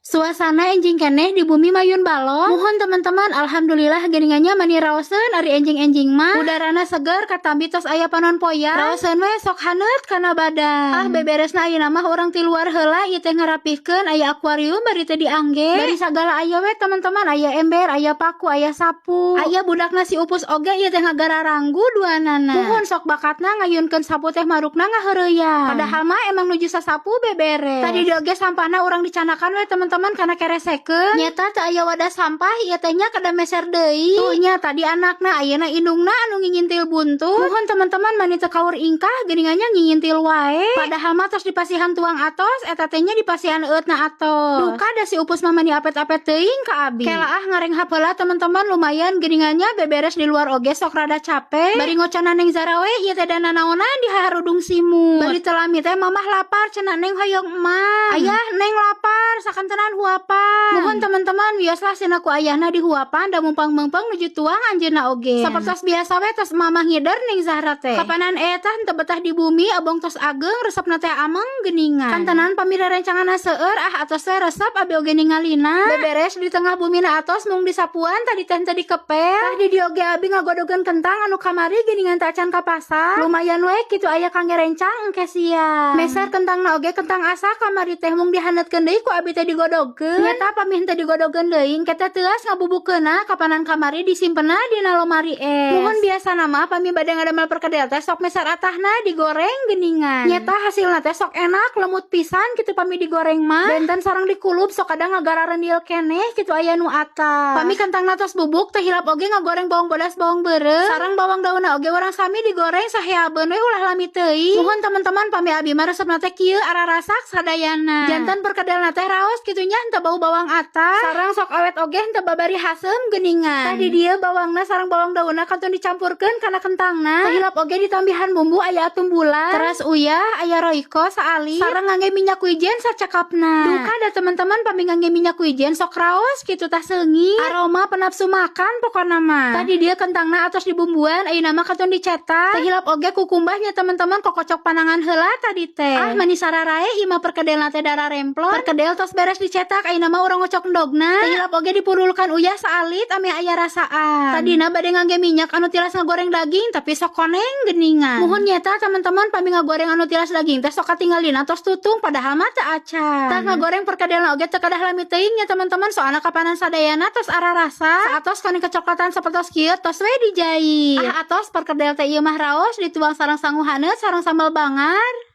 Suasana enjing keneh di bumi mayun balon. Mohon teman-teman, alhamdulillah geuningannya mani raoseun ari enjing-enjing mah. Udarana seger katambi tos aya panon poya. Raoseun we sok haneut kana badan. Beberesna ayeuna mah urang ti luar heula ieu teh ngarapihkeun aya akuarium bari teu diangge. Bari sagala aya we teman-teman, aya ember, aya paku, aya sapu. Aya budakna si Upus oge ieu teh ngagararanggu duanana. Mohon sok bakatna ngayunkeun sapu teh marukna ngaheureuyan. Padahal mah emang nuju sasapu beberes. Tadi di oge sampahna urang dicanakan we teman-teman karena keresekeun. Nyata teu aya wadah sampah ieu teh nya kada meser deui. Tuh nya tadi anakna ayeuna indungna anu ngingintil buntut. Mohon teman-teman mani teu kaur ingkah geuningannya ngingintil wae. Padahal mah tos dipasihan tuang atos eta teh nya dipasihan eutna atos. Duka da si Upus mah mani apet-apet teuing ka abi. Kelaah ngarenghap heula teman-teman lumayan geuningannya beberes di luar oge sok rada capek. Bari ngocana Neng Zara we ieu teh dana naonan di harudung simut. Bari teu lami teh mamah lapar cenah Neng hoyong emang. Ayah Neng lapar sakantenan huapan. Mohon teman-teman biaslah cenah ku ayahna di huapan da mumpang-mumpang nuju tuang anjeunna oge. Sapertos biasa we tos mamah ngider Neng Zahra teh. Kapanan eta henteu betah di bumi abong tos ageng resepna teh ameng geuningan. Kantenan pamira rencanganna seueur atos teh resep abi oge ningalina. Beberes di tengah bumina atos mung disapuan tadi teh teu dikepel. Tah di dieu oge abi ngagodogeun kentang anu kamari geuningan teh acan ka pasar. Lumayan we kitu aya kangge rencang engke sia. Meser kentangna oge kentang asa kamari teh mung dihaneutkeun deui ku abi teh digodogkeun. Nyata pamih teu digodogkeun deui kita teuas ngabubukeunna kapanan kamari disimpenna dina lomari es. Mohon biasana mah pamih bade ngadamel perkedel teh sok meser atahna digoreng geuningan. Nyata hasilna teh sok enak lemut pisan kitu pamih digoreng mah. Benten sareng dikulub sok kadang ngagarareunil keneh kitu aya nu atas. Pamih kentangna tos bubuk teh hilap oge ngagoreng bawang bodas bawang beureum sareng bawang daunna oge urang sami digoreng saheabeun we ulah lami teuing. Mohon teman-teman pamih abi mah resepna teh kieu ararasak sadayana. Janten perkedelna teh raos kitunya henteu bau bawang atas sareng sok awet oge henteu babari hasem geuningan. Tadi dieu bawangna sareng bawang daunna kantun dicampurkeun kana kentangna. Hilap oge ditambihan bumbu aya atumbulan, teras uyah, aya roiko saali sareng ngangge minyak wijen sacakapna. Duka da teman-teman pamih ngangge minyak wijen sok raos kitu tah seungi. Aroma penafsu makan pokona mah. Tadi dieu kentangna atos dibumbuan ayeuna mah kantun dicetak. Teh hilap oge kukumbahnya teman-teman kokocok panangan heula tadi teh. Manis sararae ieu mah perkedelna teh dara remplon. Perkedel tos beres dicetak ayeuna mah urang ngocok endogna. Teh hilap oge dipurulkan uyah saalit ame aya rasaan. Tadina bade ngangge minyak anu tilas ngagoreng daging tapi sok koneng geuningan. Mohon nyata teman-teman pamih ngagoreng anu tilas daging teh sok katinggalina tos tutung padahal mah teu acan. Tah ngagoreng perkedelna oge teu kadah lami teuing nya teman-teman soalna kapanan sadayana tos ararasa. Saatos koneng kecoklatan sapertos kieu tos we dijahit. Atos perkedel teh ieu mah raos dituang sareng sangu haneut sareng sambal bangar.